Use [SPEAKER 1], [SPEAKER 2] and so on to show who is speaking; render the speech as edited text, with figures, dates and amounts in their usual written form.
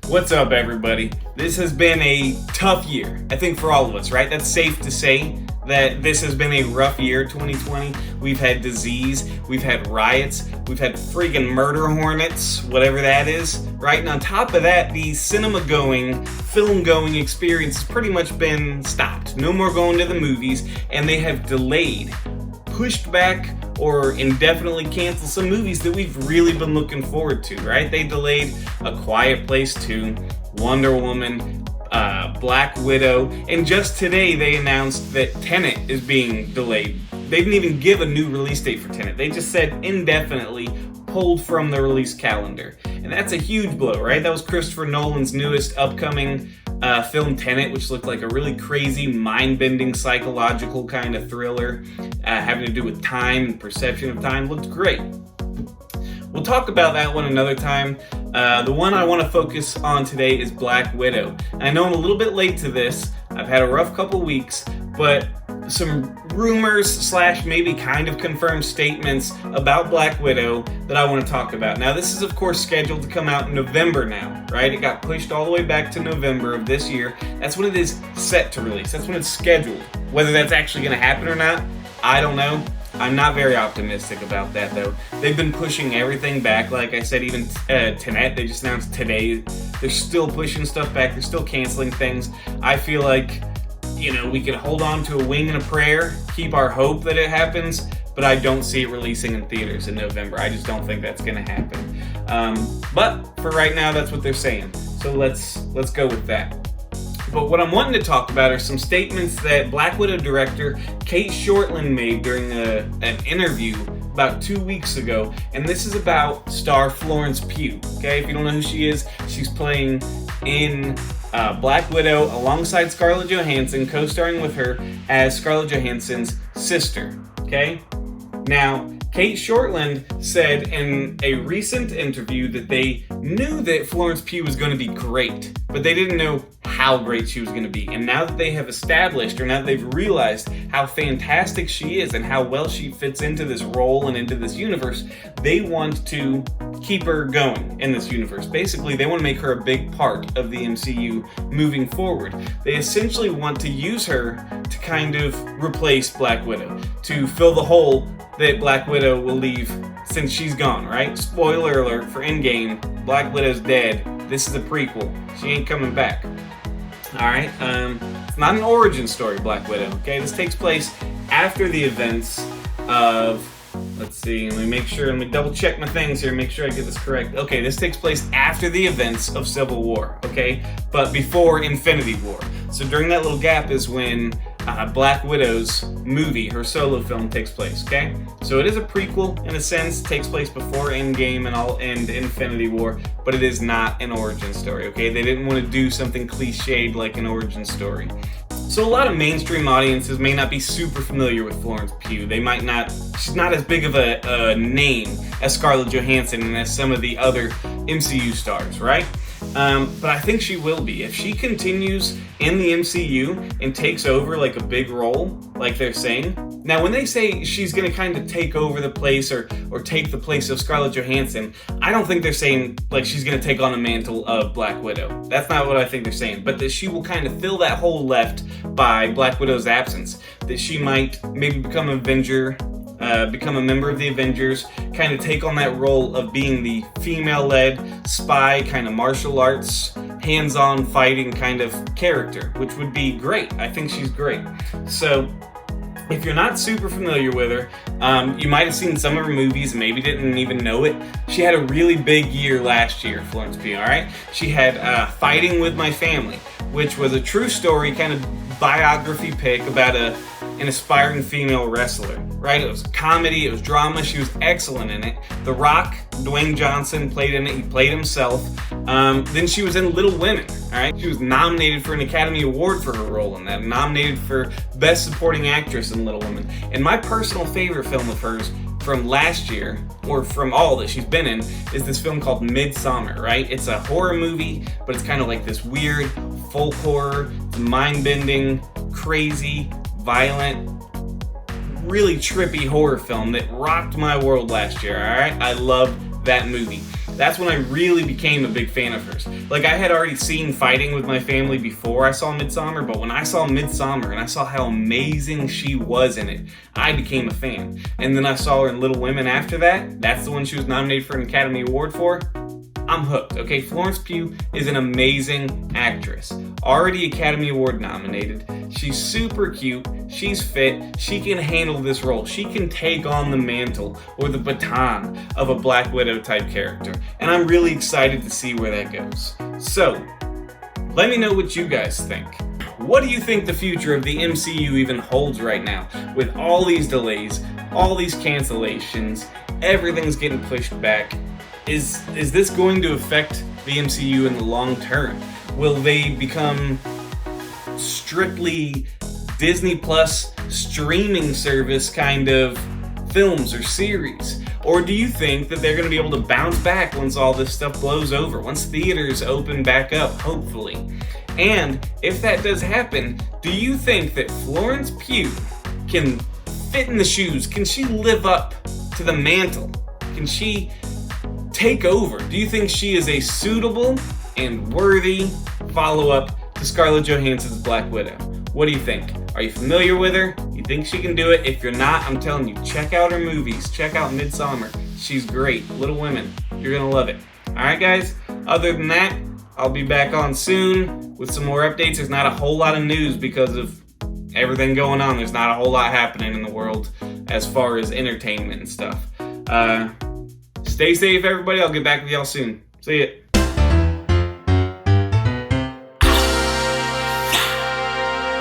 [SPEAKER 1] What's up, everybody? This has been a tough year, I think, for all of us, right? That's safe to say that this has been a rough year, 2020. We've had disease, we've had riots, we've had freaking murder hornets, whatever that is, right? And on top of that, the cinema-going, film-going experience has pretty much been stopped. No more going to the movies, and they have delayed, pushed back, or indefinitely canceled some movies that we've really been looking forward to, right? They delayed A Quiet Place 2, Wonder Woman, Black Widow, and just today they announced that Tenet is being delayed. They didn't even give a new release date for Tenet. They just said indefinitely pulled from the release calendar. And that's a huge blow, right? That was Christopher Nolan's newest upcoming film, Tenet, which looked like a really crazy, mind-bending, psychological kind of thriller having to do with time and perception of time. Looked great. We'll talk about that one another time. The one I want to focus on today is Black Widow. I know I'm a little bit late to this. I've had a rough couple weeks, but some rumors / maybe kind of confirmed statements about Black Widow that I want to talk about. Now, this is of course scheduled to come out in November now, right? It got pushed all the way back to November of this year. That's when it is set to release. That's when it's scheduled. Whether that's actually going to happen or not, I don't know. I'm not very optimistic about that, though. They've been pushing everything back. Like I said, even Tenet, they just announced today. They're still pushing stuff back. They're still canceling things. I feel like, we could hold on to a wing and a prayer, keep our hope that it happens, but I don't see it releasing in theaters in November. I just don't think that's going to happen. But for right now, that's what they're saying. So let's go with that. But what I'm wanting to talk about are some statements that Black Widow director Kate Shortland made during an interview about 2 weeks ago, and this is about star Florence Pugh. Okay, if you don't know who she is, she's playing in Black Widow alongside Scarlett Johansson, co-starring with her as Scarlett Johansson's sister. Okay, now Kate Shortland said in a recent interview that they knew that Florence Pugh was going to be great, but they didn't know how great she was going to be. And now that they have established, or now that they've realized how fantastic she is and how well she fits into this role and into this universe, they want to keep her going in this universe. Basically, they want to make her a big part of the MCU moving forward. They essentially want to use her to kind of replace Black Widow, to fill the hole that Black Widow will leave since she's gone, right? Spoiler alert for Endgame, Black Widow's dead. This is a prequel. She ain't coming back. Alright, it's not an origin story, Black Widow, okay? This takes place after the events of, let's see, let me double check my things here, make sure I get this correct. Okay, this takes place after the events of Civil War, okay? But before Infinity War. So during that little gap is when Black Widow's movie, her solo film, takes place, okay? So it is a prequel, in a sense, takes place before Endgame and Infinity War, but it is not an origin story, okay? They didn't want to do something cliched like an origin story. So a lot of mainstream audiences may not be super familiar with Florence Pugh. She's not as big of a name as Scarlett Johansson and as some of the other MCU stars, right? But I think she will be. If she continues in the MCU and takes over like a big role, like they're saying. Now, when they say she's going to kind of take over the place or take the place of Scarlett Johansson, I don't think they're saying like she's going to take on the mantle of Black Widow. That's not what I think they're saying. But that she will kind of fill that hole left by Black Widow's absence. That she might maybe become an Avenger, become a member of the Avengers, kind of take on that role of being the female-led spy, kind of martial arts, hands-on fighting kind of character, which would be great. I think she's great. So if you're not super familiar with her, you might have seen some of her movies, maybe didn't even know it. She had a really big year last year, Florence Pugh, alright? She had Fighting With My Family, which was a true story, kind of biography pick about an aspiring female wrestler, right? It was comedy, it was drama, she was excellent in it. The Rock, Dwayne Johnson, played in it, he played himself. Then she was in Little Women, alright? She was nominated for an Academy Award for her role in that, nominated for Best Supporting Actress in Little Women. And my personal favorite film of hers from last year, or from all that she's been in, is this film called Midsommar, right? It's a horror movie, but it's kind of like this weird folk horror, mind-bending, crazy, violent, really trippy horror film that rocked my world last year, alright? I love that movie. that's when I really became a big fan of hers. Like, I had already seen Fighting with My Family before I saw Midsommar, but when I saw Midsommar and I saw how amazing she was in it, I became a fan. And then I saw her in Little Women after that. That's the one she was nominated for an Academy Award for. I'm hooked, okay? Florence Pugh is an amazing actress. Already Academy Award nominated. She's super cute. She's fit. She can handle this role. She can take on the mantle or the baton of a Black Widow type character. And I'm really excited to see where that goes. So, let me know what you guys think. What do you think the future of the MCU even holds right now? With all these delays, all these cancellations, everything's getting pushed back. Is this going to affect the MCU in the long term? Will they become strictly Disney Plus streaming service kind of films or series? Or do you think that they're going to be able to bounce back once all this stuff blows over, once theaters open back up, hopefully? And if that does happen, do you think that Florence Pugh can fit in the shoes? Can she live up to the mantle? Can she take over? Do you think she is a suitable and worthy follow-up to Scarlett Johansson's Black Widow? What do you think? Are you familiar with her? You think she can do it? If you're not, I'm telling you, check out her movies. Check out Midsommar. She's great. Little Women. You're gonna love it. Alright guys, other than that, I'll be back on soon with some more updates. There's not a whole lot of news because of everything going on. There's not a whole lot happening in the world as far as entertainment and stuff. Stay safe, everybody. I'll get back with y'all soon. See ya.